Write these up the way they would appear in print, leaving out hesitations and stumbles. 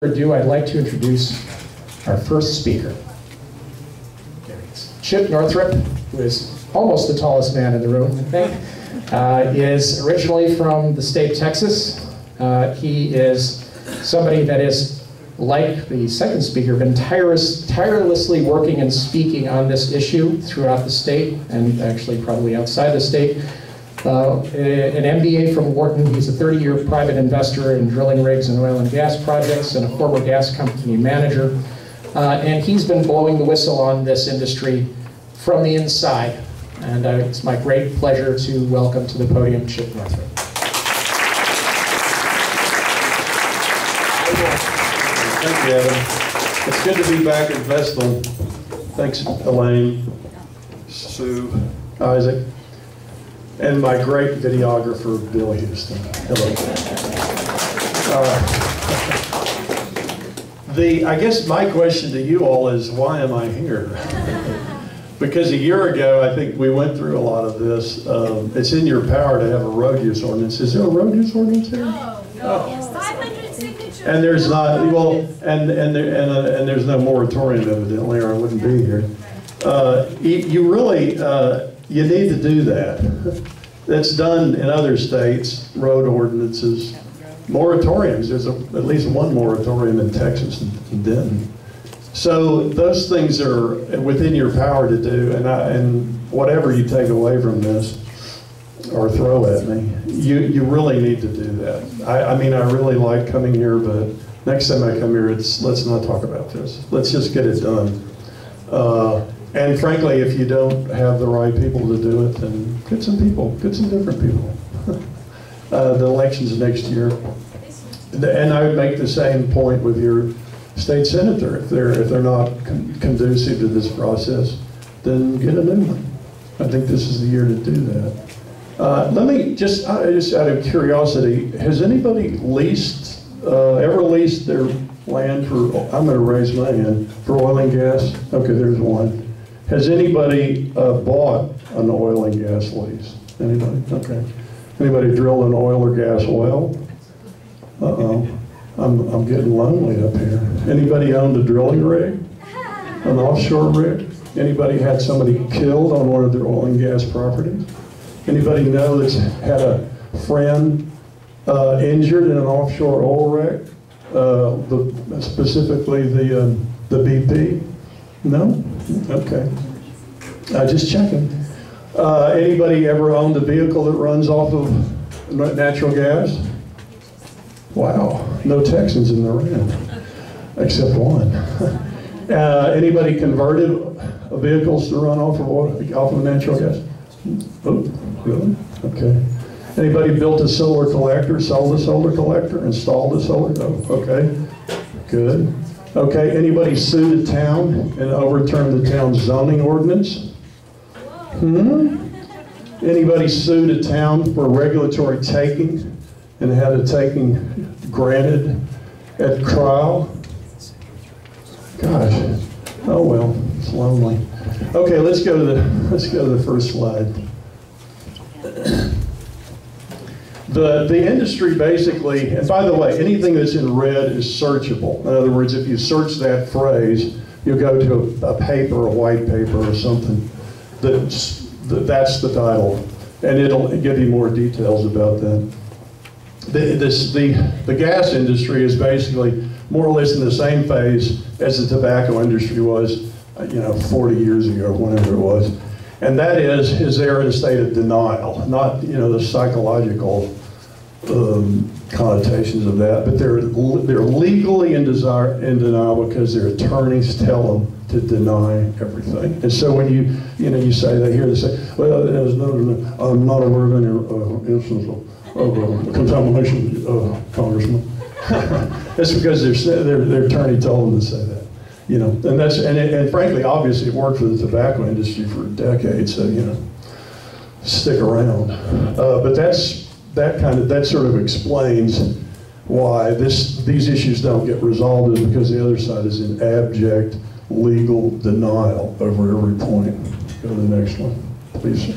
ado, I'd like to introduce our first speaker. Chip Northrup, who is almost the tallest man in the room, I think, is originally from the state of Texas. He is somebody that is, like the second speaker, been tirelessly working and speaking on this issue throughout the state, and actually probably outside the state. An MBA from Wharton. He's a 30-year private investor in drilling rigs and oil and gas projects, and a former gas company manager. And he's been blowing the whistle on this industry from the inside. And it's my great pleasure to welcome to the podium Chip Northrup. Thank you, Adam. It's good to be back at Vestal. Thanks, Elaine, Sue, Isaac, and my great videographer, Bill Houston. Hello. I guess my question to you all is, why am I here? Because a year ago, I think we went through a lot of this. It's in your power to have a road use ordinance. Is there a road use ordinance here? No. Yes, 500 signatures. And there's not, well, and there's no moratorium evidently, or I wouldn't be here. You really, you need to do that. That's done in other states, road ordinances, moratoriums. There's at least one moratorium in Texas and Denton. So those things are within your power to do, and whatever you take away from this or throw at me, you really need to do that. I mean, I really like coming here, but next time I come here, let's not talk about this. Let's just get it done. And frankly, if you don't have the right people to do it, then get some different people. The election's next year. And I would make the same point with your state senator. If they're not conducive to this process, then get a new one. I think this is the year to do that. Let me just out of curiosity, has anybody ever leased their land for, I'm going to raise my hand, for oil and gas? Okay, there's one. Has anybody bought an oil and gas lease? Anybody? Okay. Anybody drilled an oil or gas well? Uh-oh. I'm getting lonely up here. Anybody owned a drilling rig? An offshore rig? Anybody had somebody killed on one of their oil and gas properties? Anybody know that's had a friend injured in an offshore oil rig? Specifically the BP? No? Okay. Just checking. Anybody ever owned a vehicle that runs off of natural gas? Wow. No Texans in the room, except one. Anybody converted vehicles to run off of natural gas? Oh, really? Okay. Anybody built a solar collector, sold a solar collector, installed a solar? Oh, okay. Good. Okay, anybody sued a town and overturned the town's zoning ordinance? Anybody sued a town for regulatory taking and had a taking granted at trial? Gosh, oh well, it's lonely. Okay, let's go to the first slide. The industry basically, and by the way, anything that's in red is searchable. In other words, if you search that phrase, you'll go to a paper, a white paper or something, that's the title, and it'll give you more details about that. The gas industry is basically more or less in the same phase as the tobacco industry was, 40 years ago, whenever it was. And that is they're in a state of denial, not the psychological connotations of that, but they're legally in denial because their attorneys tell them to deny everything. And so when you say they say, well, there's I'm not aware of any instance of contamination, Congressman. That's because their attorney told them to say that. And frankly, obviously, it worked for the tobacco industry for decades. So stick around. But that sort of explains why these issues don't get resolved, is because the other side is in abject legal denial over every point. Go to the next one, please.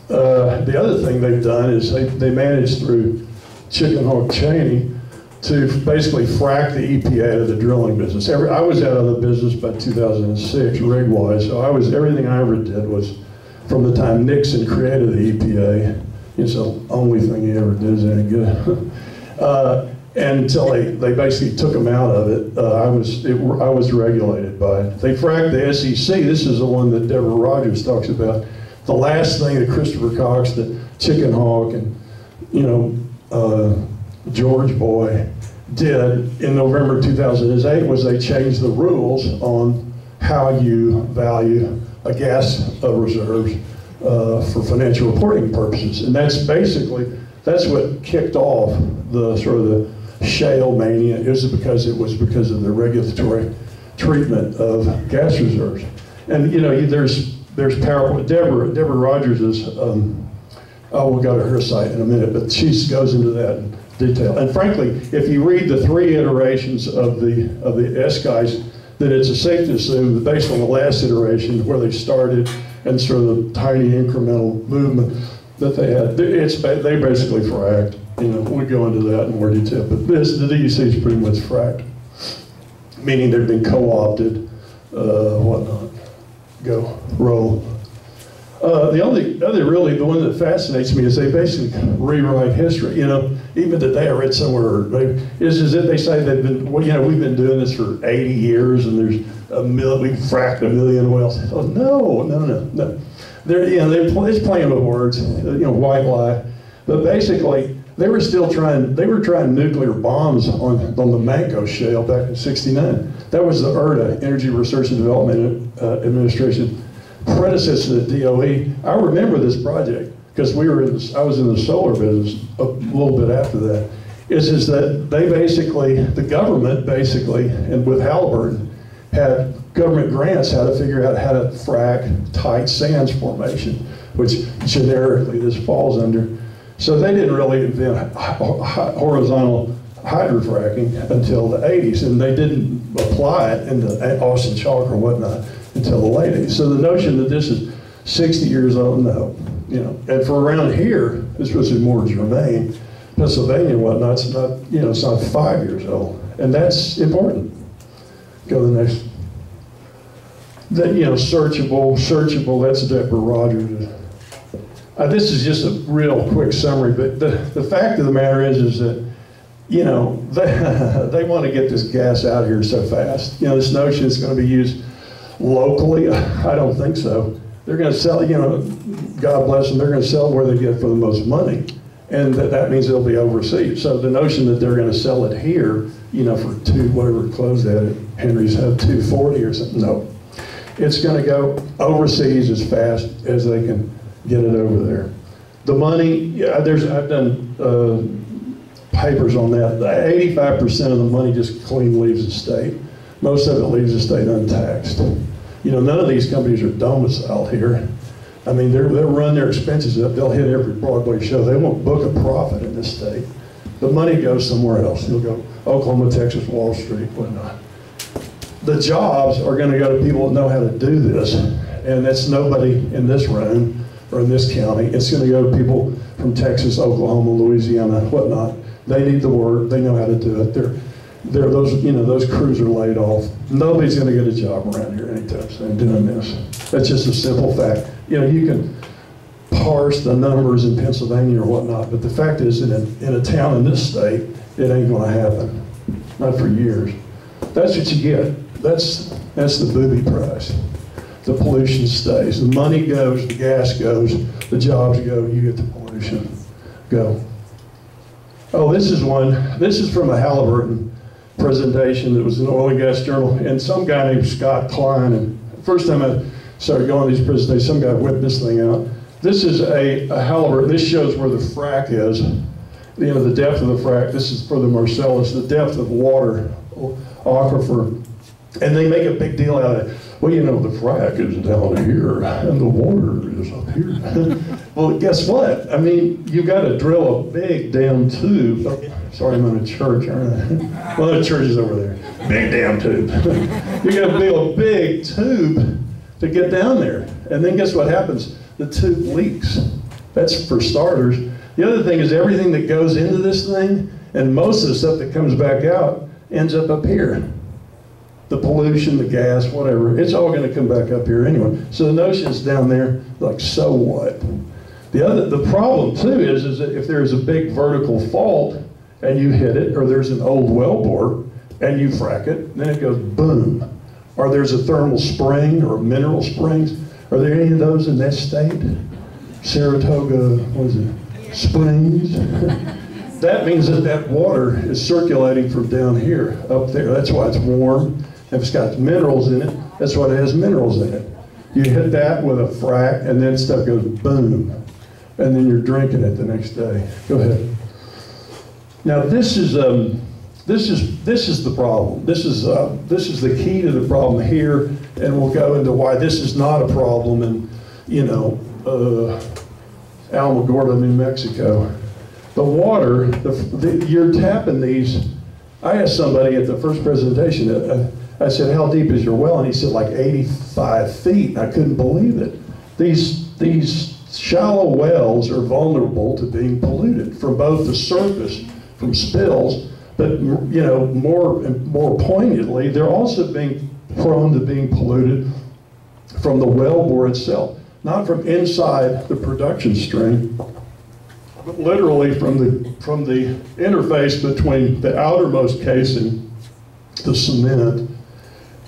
The other thing they've done is they managed through Chicken Hawk Cheney to basically frack the EPA out of the drilling business. I was out of the business by 2006, rig-wise, so everything I ever did was from the time Nixon created the EPA. It's the only thing he ever did is any good. Until they basically took him out of it, I was regulated by it. They fracked the SEC. This is the one that Deborah Rogers talks about. The last thing that Christopher Cox, the Chicken Hawk, and George Boy did in November 2008 was they changed the rules on how you value a gas reserves for financial reporting purposes. And that's what kicked off the sort of the shale mania. It was because of the regulatory treatment of gas reserves. And there's powerful, Deborah Rogers is, we'll go to her site in a minute, but she goes into that in detail. And frankly, if you read the 3 iterations of the S guys, then it's safe to assume that based on the last iteration where they started and sort of the tiny incremental movement that they had, they basically fracked. We go into that in more detail, but the DEC is pretty much fracked, meaning they've been co-opted, whatnot. Go, roll. The one that fascinates me is they basically rewrite history. Even today I read somewhere, is that they say they've been, we've been doing this for 80 years and we've fracked 1 million wells. Oh, no. They're playing with words, white lie. But basically, they were trying nuclear bombs on the Manco Shale back in '69. That was the ERDA, Energy Research and Development Administration, predecessor to the DOE. I remember this project because I was in the solar business a little bit after that. Is that the government basically, and with Halliburton, had government grants how to figure out how to frack tight sands formation, which generically this falls under. So they didn't really invent horizontal hydrofracking until the 80s, and they didn't apply it in the Austin Chalk or whatnot until the late 80s. So the notion that this is 60 years old, no. And for around here, this was more germane. Pennsylvania and whatnot, it's not 5 years old. And that's important. Go to the next. Searchable, that's Deborah Rogers. This is just a real quick summary, but the fact of the matter is that, they want to get this gas out of here so fast. This notion is going to be used locally. I don't think so. They're going to sell, God bless them, they're going to sell where they get for the most money. And that means it'll be overseas. So the notion that they're going to sell it here, for whatever it closed at it, Henry's had $2.40 or something, no. It's going to go overseas as fast as they can get it over there. The money, I've done papers on that. 85% of the money just clean leaves the state. Most of it leaves the state untaxed. None of these companies are domiciled here. I mean, they'll run their expenses up. They'll hit every Broadway show. They won't book a profit in this state. The money goes somewhere else. It'll go Oklahoma, Texas, Wall Street, whatnot. The jobs are going to go to people that know how to do this, and that's nobody in this room or in this county. It's going to go to people from Texas, Oklahoma, Louisiana, whatnot. They need the work. They know how to do it. Those crews are laid off. Nobody's going to get a job around here anytime soon doing this. That's just a simple fact. You can parse the numbers in Pennsylvania or whatnot, but the fact is that in a town in this state, it ain't going to happen. Not for years. That's what you get. That's the booby price. The pollution stays. The money goes, the gas goes, the jobs go, you get the pollution. Go. Oh, this is from a Halliburton presentation that was in the Oil and Gas Journal, and some guy named Scott Klein, and the first time I started going to these presentations, some guy whipped this thing out. This is a Halliburton. This shows where the frack is, the depth of the frack. This is for the Marcellus, the depth of water, aquifer. And they make a big deal out of it. Well, the frack is down here, and the water is up here. Well, guess what? I mean, you got to drill a big damn tube. Sorry, I'm in a church, aren't I? Well, the church is over there. Big damn tube. You got to build a big tube to get down there. And then guess what happens? The tube leaks. That's for starters. The other thing is everything that goes into this thing, And most of the stuff that comes back out ends up here. The pollution, the gas, whatever, it's all going to come back up here anyway. So the notion's down there, like, so what? The problem too is that if there's a big vertical fault and you hit it, or there's an old well bore and you frack it, then it goes boom. Or there's a thermal spring or mineral springs. Are there any of those in that state? Saratoga, what is it? Springs? That means that that water is circulating from down here, up there. That's why it's warm. If it's got minerals in it, that's why it has minerals in it. You hit that with a frack, and then stuff goes boom. And then you're drinking it the next day. Go ahead. Now this is the problem. This is the key to the problem here, and we'll go into why this is not a problem in, Alamogordo, New Mexico. The water, you're tapping these. I asked somebody at the first presentation, I said, how deep is your well? And he said, like 85 feet. I couldn't believe it. These shallow wells are vulnerable to being polluted from both the surface, from spills, but more poignantly, they're also being prone to being polluted from the wellbore itself. Not from inside the production stream, but literally from the interface between the outermost casing, the cement,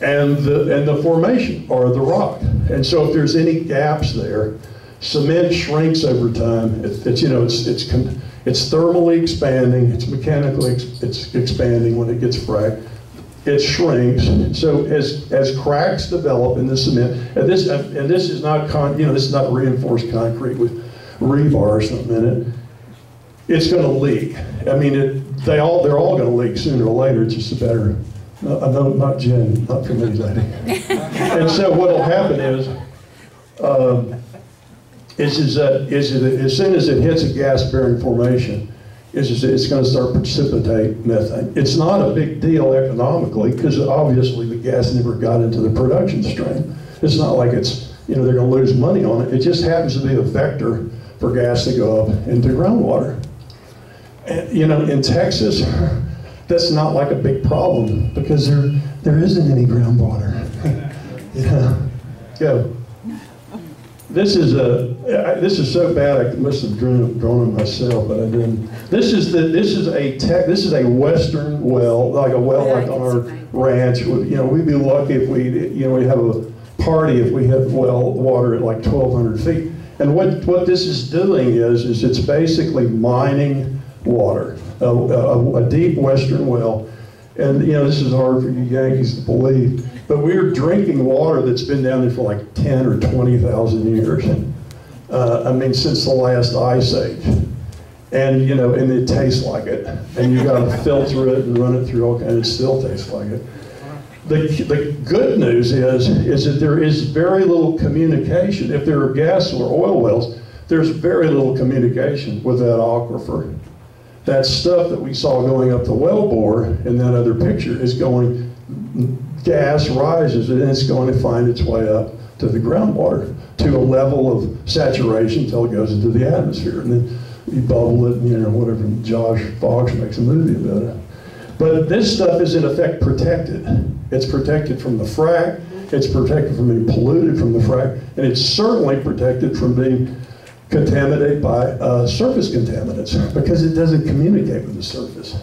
and the formation, or the rock. And so if there's any gaps there, cement shrinks over time. It's thermally expanding, it's mechanically expanding when it gets fracked. It shrinks. So as cracks develop in the cement, and this is not this is not reinforced concrete with rebar or something in it. It's going to leak. I mean, they're all going to leak sooner or later. It's just a better. No, not Jen, not for me, lady. And so what will happen is that as soon as it hits a gas-bearing formation, it's going to start precipitate methane. It's not a big deal economically because obviously the gas never got into the production stream. It's not like it's they're going to lose money on it. It just happens to be a vector for gas to go up into groundwater. And, in Texas, that's not like a big problem because there isn't any groundwater. Go. This is so bad I must have drawn it myself, but I didn't. This is a western well, like a well like on our ranch. We'd be lucky if we have a party if we had well water at like 1,200 feet. And what this is doing is it's basically mining water, a deep western well. And this is hard for you Yankees to believe, but we're drinking water that's been down there for like 10 or 20,000 years. Since the last ice age. And and it tastes like it. And you got to filter it and run it through all kinds, and it still tastes like it. The good news is that there is very little communication. If there are gas or oil wells, there's very little communication with that aquifer. That stuff that we saw going up the wellbore in that other picture is going, gas rises and it's going to find its way up to the groundwater to a level of saturation until it goes into the atmosphere. And then you bubble it, whatever, Josh Fox makes a movie about it. But this stuff is in effect protected. It's protected from the frack, it's protected from being polluted from the frack, and it's certainly protected from being contaminated by surface contaminants because it doesn't communicate with the surface.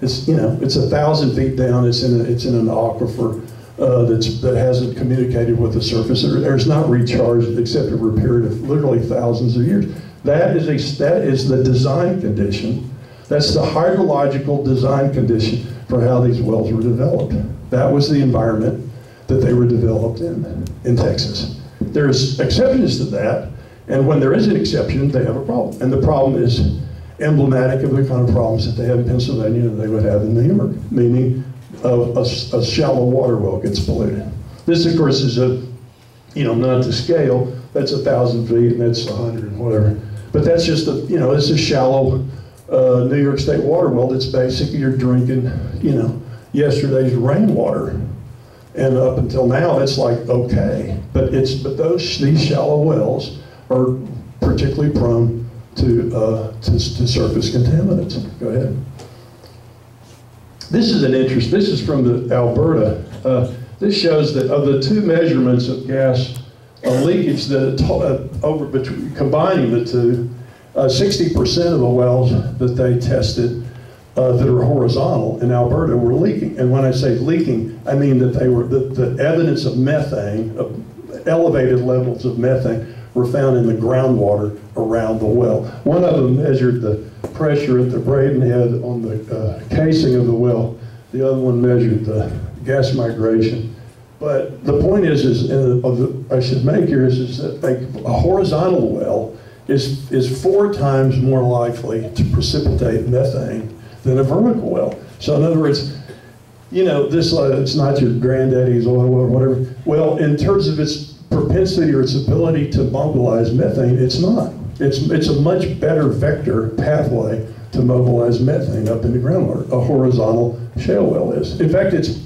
It's it's 1,000 feet down. It's in an aquifer that hasn't communicated with the surface. It's not recharged except over a period of literally thousands of years. That is the design condition. That's the hydrological design condition for how these wells were developed. That was the environment that they were developed in Texas. There's exceptions to that. And when there is an exception, they have a problem. And the problem is emblematic of the kind of problems that they have in Pennsylvania that they would have in New York, meaning a shallow water well gets polluted. This, of course, is not to scale. That's 1,000 feet and that's 100 and whatever. But that's just it's a shallow New York State water well that's basically you're drinking, yesterday's rainwater. And up until now, it's like, okay. But these shallow wells are particularly prone to surface contaminants. Go ahead. This is an interest. This is from the Alberta. This shows that of the two measurements of gas leakage, combining the two, 60% of the wells that they tested that are horizontal in Alberta were leaking. And when I say leaking, I mean that they were the evidence of methane, of elevated levels of methane, were found in the groundwater around the well. One of them measured the pressure at the Braden head on the casing of the well. The other one measured the gas migration. But the point is I should make here is that a horizontal well is 4 times more likely to precipitate methane than a vertical well. So in other words, you know, this it's not your granddaddy's oil or whatever. Well, in terms of its propensity or its ability to mobilize methane, it's not. It's a much better vector pathway to mobilize methane up into groundwater. A horizontal shale well is. In fact, it's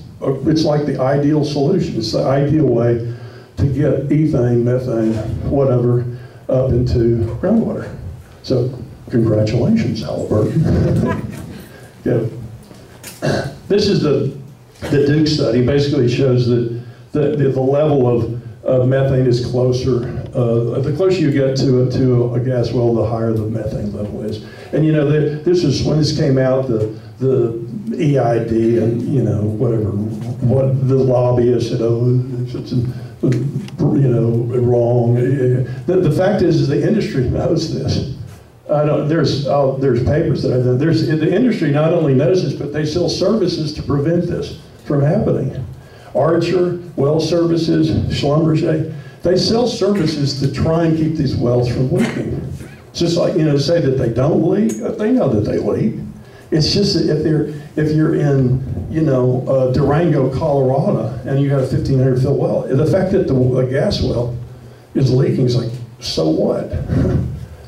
like the ideal solution. It's the ideal way to get ethane, methane, whatever, up into groundwater. So, congratulations, Halliburton. Yeah. This is the Duke study. Basically, shows that the level of methane is closer. The closer you get to a gas well, the higher the methane level is. And you know, this is when this came out. The EID and you know what the lobbyists said. Oh, it's you know wrong. The fact is the industry knows this. There's papers that I've done. The industry not only knows this, but they sell services to prevent this from happening. Archer, Well Services, Schlumberger, they sell services to try and keep these wells from leaking. It's just like, you know, say that they don't leak, they know that they leak. It's just that if you're in, you know, Durango, Colorado, and you got a 1,500 foot well, the fact that a gas well is leaking is like, so what?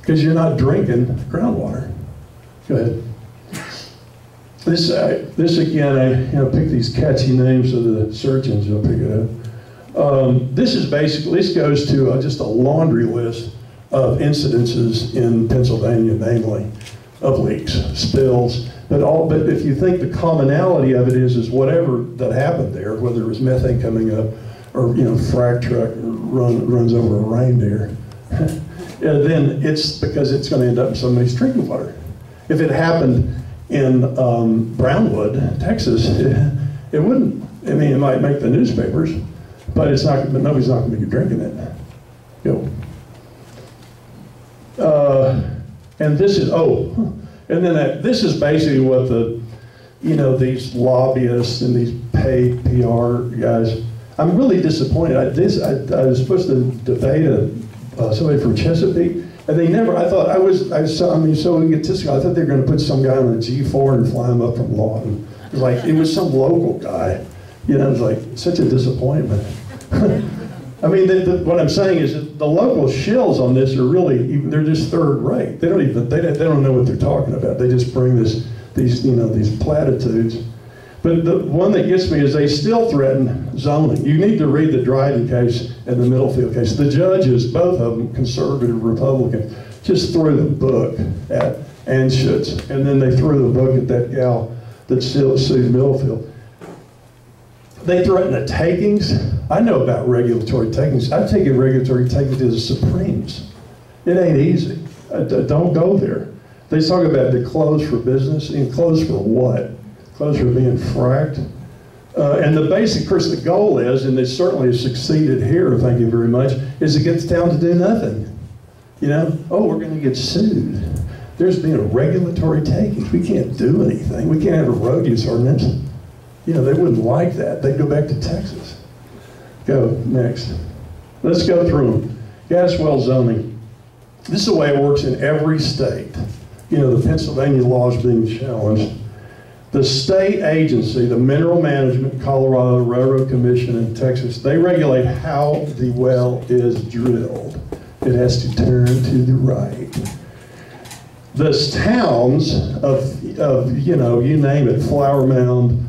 Because you're not drinking groundwater. Go ahead. This again, I pick these catchy names of the surgeons. You'll pick it up. This goes to just a laundry list of incidences in Pennsylvania, mainly of leaks, spills. But if you think the commonality of it is whatever that happened there, whether it was methane coming up, or you know, frac truck runs over a reindeer, then it's because it's going to end up in somebody's drinking water. If it happened in Brownwood, Texas, it wouldn't. I mean, it might make the newspapers, but it's not. But nobody's not going to be drinking it. Go. And this is this is basically what these lobbyists and these paid PR guys. I'm really disappointed. I was supposed to debate somebody from Chesapeake. And they never, I mean, so egotistical. I thought they were going to put some guy on a G4 and fly him up from Lawton. It was some local guy. You know, it was like such a disappointment. I mean, what I'm saying is that the local shills on this are really, they're just third rate. They don't know what they're talking about. They just bring these platitudes. But the one that gets me is they still threaten zoning. You need to read the Dryden case and the Middlefield case. The judges, both of them, conservative Republican, just threw the book at Anschutz, and then they threw the book at that gal that sued Middlefield. They threaten the takings. I know about regulatory takings. I've taken regulatory takings to the Supremes. It ain't easy. Don't go there. They talk about the closed for business, and closed for what? Closed for being fracked. And the basic, of course, the goal is, and they certainly have succeeded here, thank you very much, is to get the town to do nothing. You know, oh, we're going to get sued. There's been a regulatory takings. We can't do anything. We can't have a road use ordinance. You know, they wouldn't like that. They'd go back to Texas. Go, next. Let's go through them. Gas well zoning. This is the way it works in every state. You know, the Pennsylvania law is being challenged. The state agency, the Mineral Management, Colorado Railroad Commission in Texas, they regulate how the well is drilled. It has to turn to the right. The towns of you know, you name it, Flower Mound,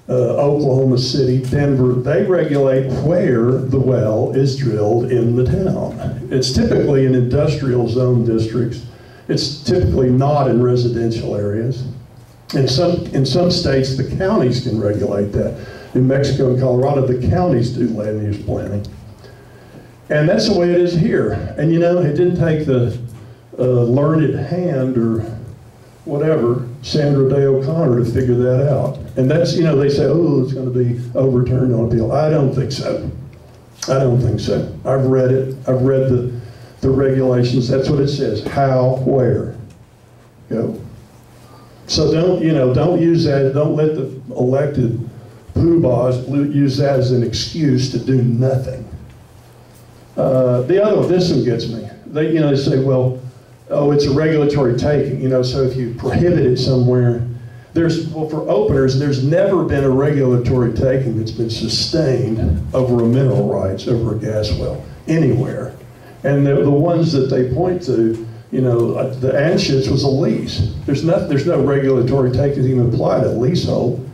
Oklahoma City, Denver, they regulate where the well is drilled in the town. It's typically in industrial zone districts. It's typically not in residential areas. In some states, the counties can regulate that. In Mexico and Colorado, the counties do land use planning. And that's the way it is here. And you know, it didn't take the learned hand or whatever, Sandra Day O'Connor, to figure that out. And that's, you know, they say, oh, it's going to be overturned on appeal. I don't think so. I don't think so. I've read it. I've read the regulations. That's what it says. How, where. Go. So don't use that. Don't let the elected poobahs use that as an excuse to do nothing. The other one, this one gets me. They say, well, oh, it's a regulatory taking. So if you prohibit it somewhere, for openers, there's never been a regulatory taking that's been sustained over a mineral rights, over a gas well, anywhere. And the ones that they point to, the Anschutz was a lease. There's no regulatory taking even applied at leasehold.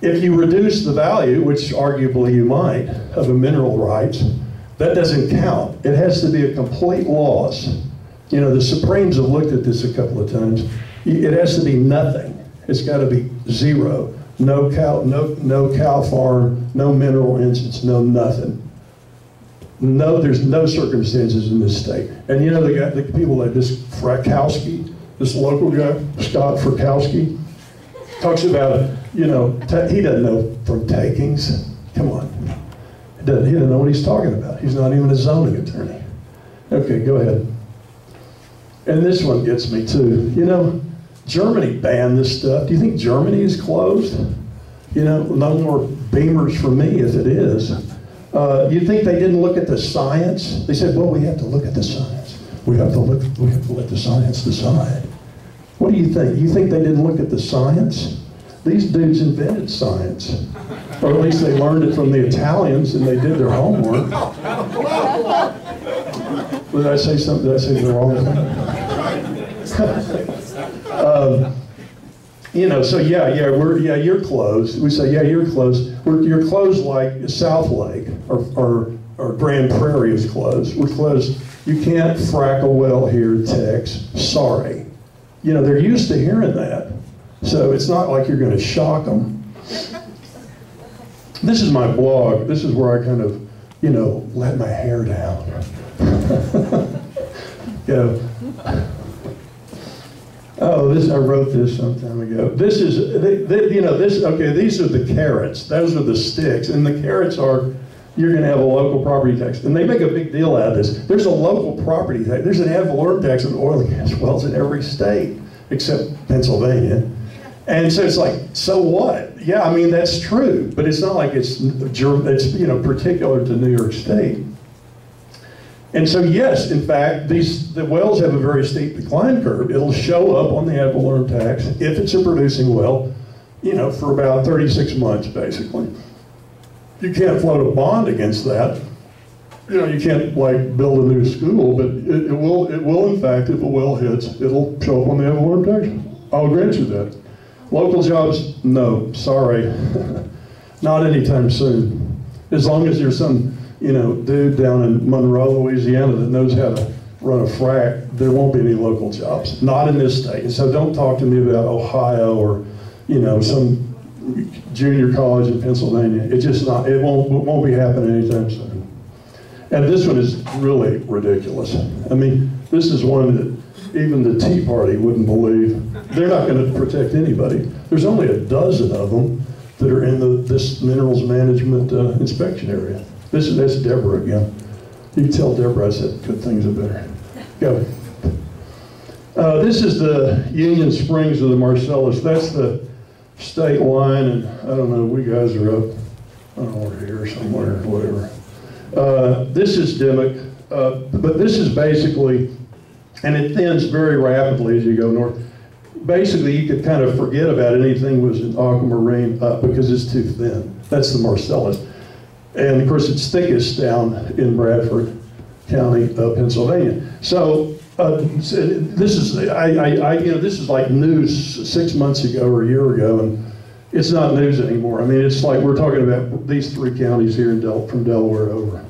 If you reduce the value, which arguably you might, of a mineral rights, that doesn't count. It has to be a complete loss. The Supremes have looked at this a couple of times. It has to be nothing. It's got to be zero. No cow farm, no mineral interests, no nothing. No, there's no circumstances in this state. And the people like this Fracking, this local guy, Scott Fracking, talks about, he doesn't know from takings. Come on. He doesn't know what he's talking about. He's not even a zoning attorney. Okay, go ahead. And this one gets me too. Germany banned this stuff. Do you think Germany is closed? No more Beamers for me if it is. You think they didn't look at the science? They said, well, we have to look at the science. We have to let the science decide. What do you think? You think they didn't look at the science? These dudes invented science. Or at least they learned it from the Italians and they did their homework. Did I say something? Did I say the wrong thing? So you're closed. We say, yeah, you're closed. You're closed like South Lake or Grand Prairie is closed. We're closed. You can't frack a well here, Tex. Sorry. They're used to hearing that. So it's not like you're going to shock them. This is my blog. This is where I kind of, let my hair down. Oh, I wrote this some time ago. This is, okay, these are the carrots. Those are the sticks. And the carrots are, you're going to have a local property tax. And they make a big deal out of this. There's a local property tax. There's an ad valorem tax on oil and gas wells in every state, except Pennsylvania. And so it's like, so what? Yeah, I mean, that's true. But it's not like it's particular to New York State. And so, yes, in fact, the wells have a very steep decline curve. It'll show up on the ad valorem tax if it's a producing well, for about 36 months, basically. You can't float a bond against that. You can't, build a new school, but it will, in fact, if a well hits, it'll show up on the ad valorem tax. I'll grant you that. Local jobs, no, sorry. Not anytime soon. As long as there's some dude down in Monroe, Louisiana that knows how to run a frack, there won't be any local jobs. Not in this state. And so don't talk to me about Ohio or, some junior college in Pennsylvania. It won't be happening anytime soon. And this one is really ridiculous. I mean, this is one that even the Tea Party wouldn't believe. They're not going to protect anybody. There's only a dozen of them that are in this minerals management inspection area. That's Deborah again. You can tell Deborah I said good things are better. Go. This is the Union Springs of the Marcellus. That's the state line, and I don't know, we guys are up, I don't know, we're here somewhere, whatever. This is Dimmock, but this is basically, and it thins very rapidly as you go north. Basically, you could kind of forget about anything was in aquamarine because it's too thin. That's the Marcellus. And of course, it's thickest down in Bradford County, Pennsylvania. So this is this is like news 6 months ago or a year ago, and it's not news anymore. I mean, it's like we're talking about these three counties here from Delaware over.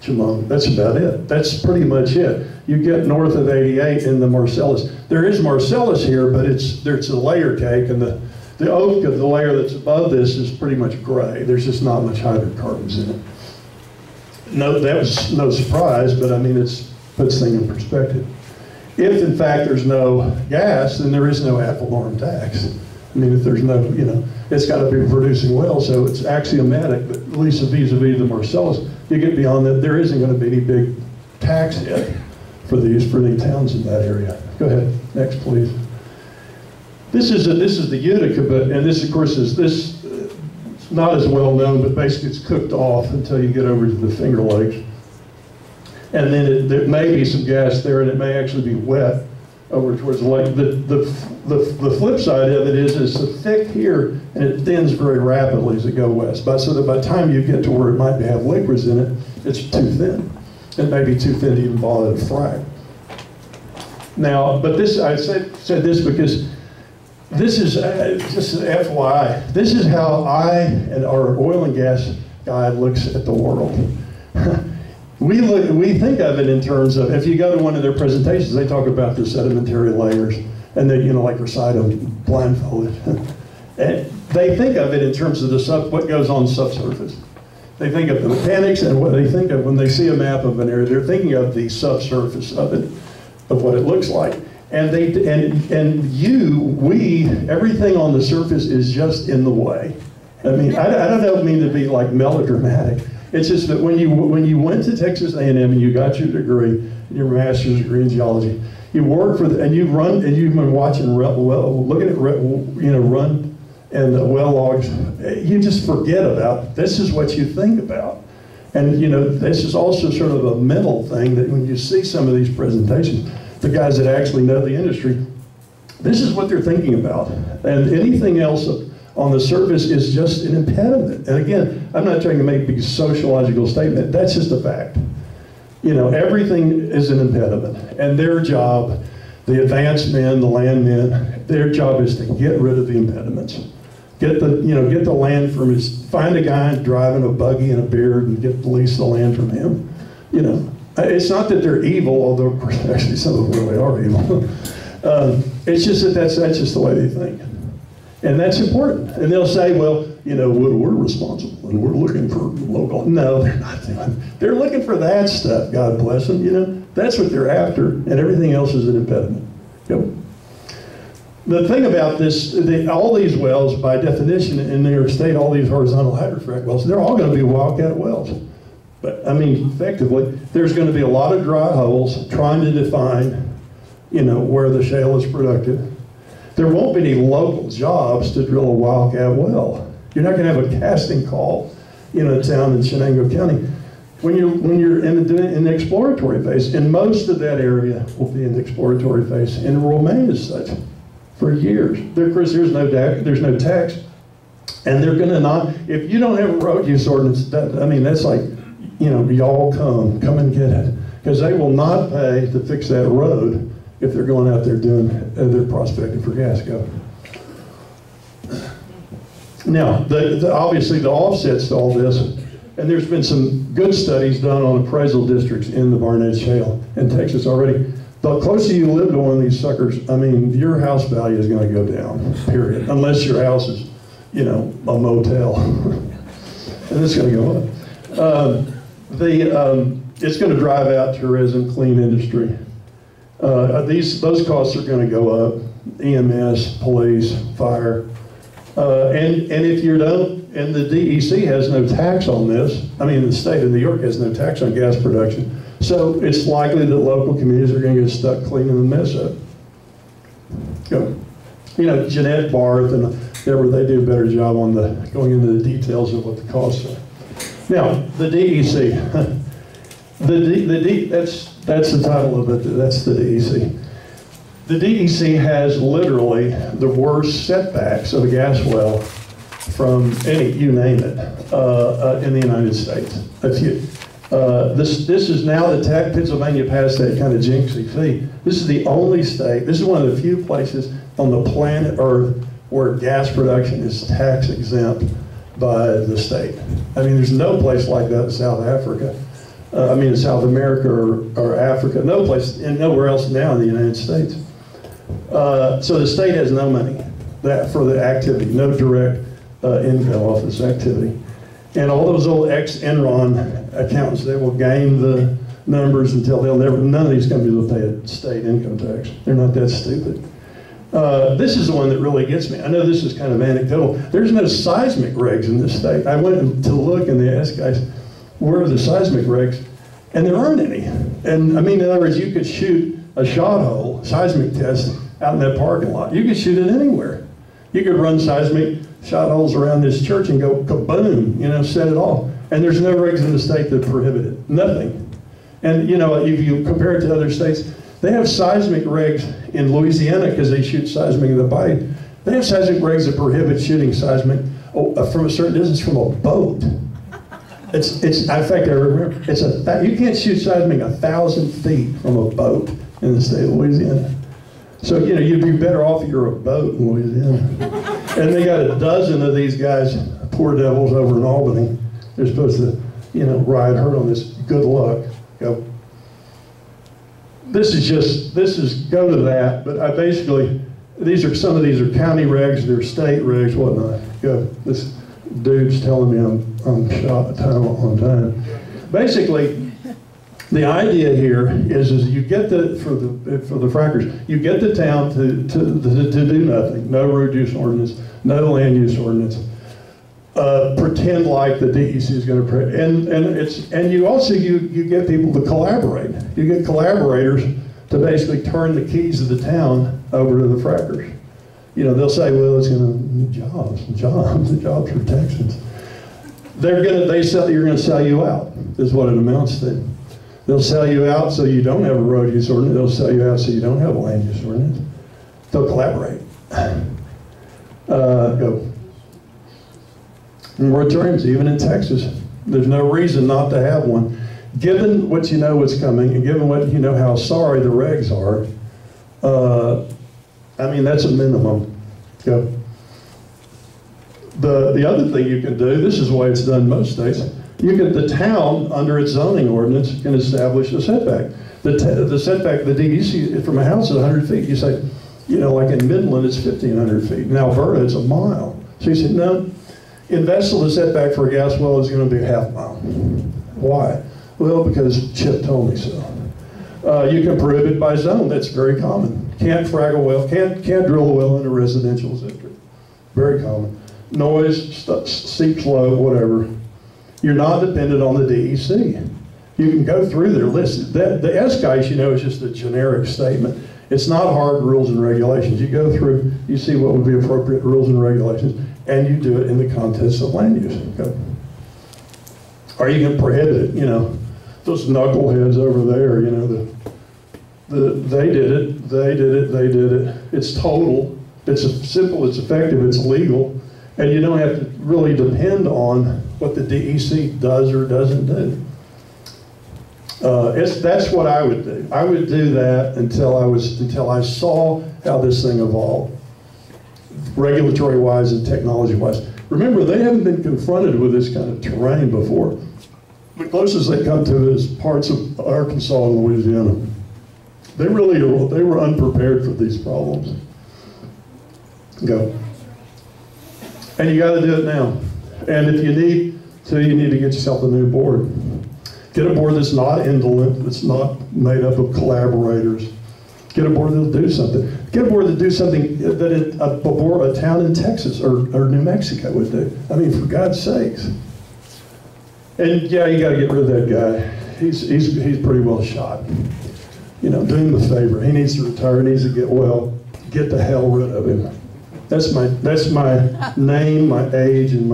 Chemung. That's about it. That's pretty much it. You get north of 88 in the Marcellus. There is Marcellus here, but it's a layer cake, and the oak of the layer that's above this is pretty much gray. There's just not much hydrocarbons in it. No, that was no surprise, but I mean, it puts things in perspective. If in fact there's no gas, then there is no ad valorem tax. I mean, if there's no, it's got to be producing well, so it's axiomatic, but at least vis-a-vis the Marcellus, you get beyond that, there isn't going to be any big tax hit for the towns in that area. Go ahead, next please. This is the Utica, and this of course is it's not as well known, but basically it's cooked off until you get over to the Finger Lakes. And then there may be some gas there, and it may actually be wet over towards the lake. The flip side of it is it's thick here, and it thins very rapidly as it goes west. So that by the time you get to where it might have liquids in it, it's too thin. It may be too thin to even bother to frack. Now, but this, I said this because this is just an FYI. This is how I and our oil and gas guy looks at the world. We think of it in terms of, if you go to one of their presentations, they talk about the sedimentary layers, and they, like recite them blindfolded. And they think of it in terms of what goes on subsurface. They think of the mechanics, and what they think of when they see a map of an area, they're thinking of the subsurface of it, of what it looks like. And everything on the surface is just in the way. I mean, I don't mean to be like melodramatic. It's just that when you went to Texas A&M and you got your degree, your master's degree in geology, you work for and you've been watching looking at run and the well logs. You just forget about this is what you think about, and this is also sort of a mental thing that when you see some of these presentations, the guys that actually know the industry, this is what they're thinking about, and anything else on the surface is just an impediment. And again, I'm not trying to make a big sociological statement. That's just a fact. Everything is an impediment. And their job, the advanced men, the landmen, their job is to get rid of the impediments. Get the land from find a guy driving a buggy and a beard and lease the land from him. It's not that they're evil, although of course actually some of them really are evil. It's just that's just the way they think. And that's important. And they'll say, well, we're responsible and we're looking for local. No, they're not doing. They're looking for that stuff, God bless them. That's what they're after, and everything else is an impediment. Yep. The thing about this, all these wells, by definition, in New York State, all these horizontal hydrofrac wells, they're all going to be wildcat wells. But, I mean, effectively, there's going to be a lot of dry holes trying to define, where the shale is productive. There won't be any local jobs to drill a wildcat well. You're not going to have a casting call in a town in Shenango County. When you're in the exploratory phase, and most of that area will be in the exploratory phase and will remain as such for years. Of course, there's no tax, and they're going to not. If you don't have a road use ordinance, that's like, y'all come and get it, because they will not pay to fix that road if they're going out there doing their prospecting for gas. Go. Now, obviously the offsets to all this, and there's been some good studies done on appraisal districts in the Barnett Shale in Texas already. The closer you live to one of these suckers, your house value is going to go down, period, unless your house is, a motel. And it's going to go up. It's going to drive out tourism, clean industry. Those costs are going to go up, EMS, police, fire. And if you don't, and the DEC has no tax on this, the state of New York has no tax on gas production, so it's likely that local communities are going to get stuck cleaning the mess up. Jeanette Barth and Deborah, they do a better job on going into the details of what the costs are. Now, the DEC, that's the title of it, that's the DEC. The DEC has literally the worst setbacks of a gas well from you name it, in the United States. This is now Pennsylvania passed that kind of jinxie fee. This is the only state, this is one of the few places on the planet Earth where gas production is tax exempt by the state. There's no place like that in South Africa. in South America or Africa, no place, and nowhere else now in the United States. So the state has no money for the activity, no direct income off this activity. And all those old ex-Enron accountants, they will game the numbers until none of these companies will pay a state income tax. They're not that stupid. This is the one that really gets me. I know this is kind of anecdotal. There's no seismic regs in this state. I went to look and they asked guys, where are the seismic regs? And there aren't any. And I mean, in other words, you could shoot a shot hole, seismic test, out in that parking lot. You could shoot it anywhere. You could run seismic shot holes around this church and go kaboom, set it off. And there's no regs in the state that prohibit it, nothing. And if you compare it to other states, they have seismic regs in Louisiana because they shoot seismic in the bite. They have seismic regs that prohibit shooting seismic from a certain distance from a boat. In fact, I remember, you can't shoot seismic 1,000 feet from a boat in the state of Louisiana. So, you'd be better off if you're a boat in Louisiana. And they got a dozen of these guys, poor devils over in Albany. They're supposed to, ride herd on this. Good luck. Go. This is go to that, but some of these are county regs, they're state regs, whatnot. Go. This dude's telling me I'm shot on time. Basically, the idea here is you get for the frackers, you get the town to do nothing. No road use ordinance, no land use ordinance. Pretend like the DEC is going to, and you also you get people to collaborate. You get collaborators to basically turn the keys of the town over to the frackers. They'll say, well, it's going to jobs for Texans. You're going to sell you out, is what it amounts to. They'll sell you out so you don't have a road use ordinance. They'll sell you out so you don't have a land use ordinance. They'll collaborate. Go. Moratoriums, even in Texas, there's no reason not to have one. Given what you know what's coming, and given what you know how sorry the regs are, that's a minimum. Go. The other thing you can do, this is the way it's done in most states, the town, under its zoning ordinance, can establish a setback. The setback, the DEC, from a house is 100 feet. You say, like in Midland, it's 1,500 feet. In Alberta, it's a mile. So you say, no, in Vestal, the setback for a gas well is going to be a half mile. Why? Well, because Chip told me so. You can prohibit it by zone. That's very common. Can't frag a well, can't drill a well in a residential district. Very common. Noise, steep slope, whatever. You're not dependent on the DEC. You can go through their list. The S-guys, is just a generic statement. It's not hard rules and regulations. You go through, you see what would be appropriate rules and regulations, and you do it in the context of land use. Okay. Or you can prohibit it, those knuckleheads over there, they did it. It's total, it's simple, it's effective, it's legal, and you don't have to really depend on what the DEC does or doesn't do. That's what I would do. I would do that until I saw how this thing evolved, regulatory-wise and technology-wise. Remember, they haven't been confronted with this kind of terrain before. The closest they come to is parts of Arkansas and Louisiana. They were unprepared for these problems. Go. And you got to do it now. And if you need to get yourself a new board. Get a board that's not indolent, that's not made up of collaborators. Get a board that'll do something. Get a board that'll do something that a town in Texas or New Mexico would do. I mean, for God's sakes. And yeah, you got to get rid of that guy. He's pretty well shot. Do him a favor. He needs to retire. He needs to get well. Get the hell rid of him. That's my name, my age, and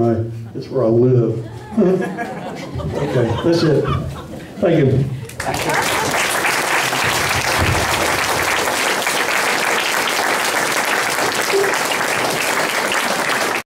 that's where I live. Okay, that's it. Thank you.